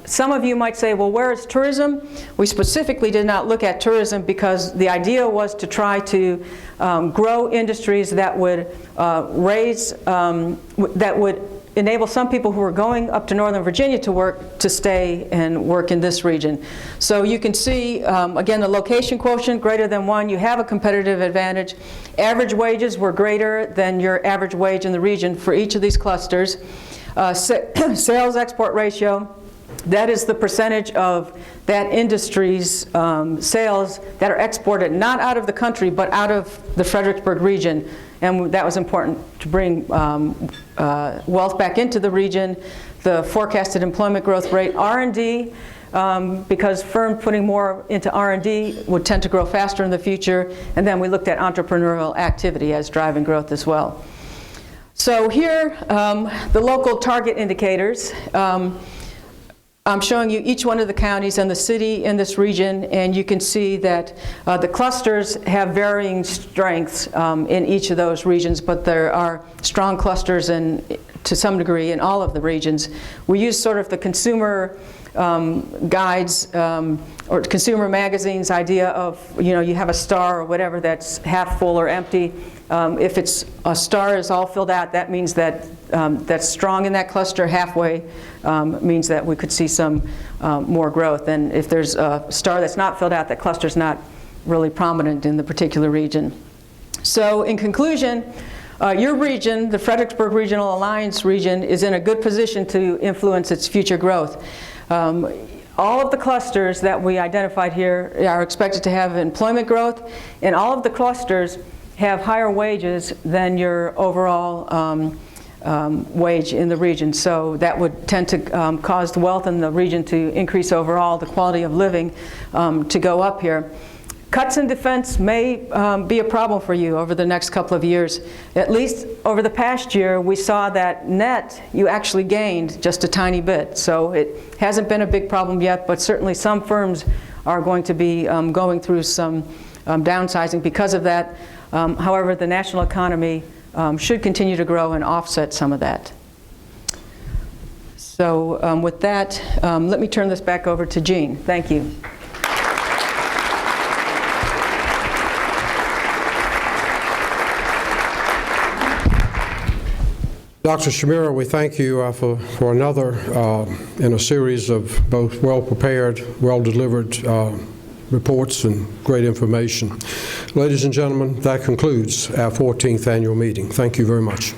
Some of you might say, well, where is tourism? We specifically did not look at tourism because the idea was to try to grow industries that would that would enable some people who are going up to Northern Virginia to work to stay and work in this region. So you can see, again, the location quotient greater than 1, you have a competitive advantage. Average wages were greater than your average wage in the region for each of these clusters. Sales export ratio, that is the percentage of that industry's sales that are exported not out of the country but out of the Fredericksburg region. And that was important to bring wealth back into the region. The forecasted employment growth rate, R&D, because firms putting more into R&D would tend to grow faster in the future. And then we looked at entrepreneurial activity as driving growth as well. So here, the local target indicators. I'm showing you each one of the counties and the city in this region, and you can see that the clusters have varying strengths in each of those regions, but there are strong clusters in to some degree in all of the regions. We use sort of the consumer guides or consumer magazines idea of, you have a star or whatever that's half full or empty. If it's a star is all filled out, that means that that's strong in that cluster. Halfway means that we could see some more growth. And if there's a star that's not filled out, that cluster's not really prominent in the particular region. So in conclusion, your region, the Fredericksburg Regional Alliance region, is in a good position to influence its future growth. All of the clusters that we identified here are expected to have employment growth, and all of the clusters have higher wages than your overall wage in the region. So that would tend to cause the wealth in the region to increase overall, the quality of living to go up here. Cuts in defense may be a problem for you over the next couple of years. At least over the past year, we saw that net you actually gained just a tiny bit. So it hasn't been a big problem yet, but certainly some firms are going to be going through some downsizing because of that. However, the national economy should continue to grow and offset some of that. So with that, let me turn this back over to Jean. Thank you. Dr. Shamira, we thank you for another in a series of both well-prepared, well-delivered reports and great information. Ladies and gentlemen, that concludes our 14th annual meeting. Thank you very much.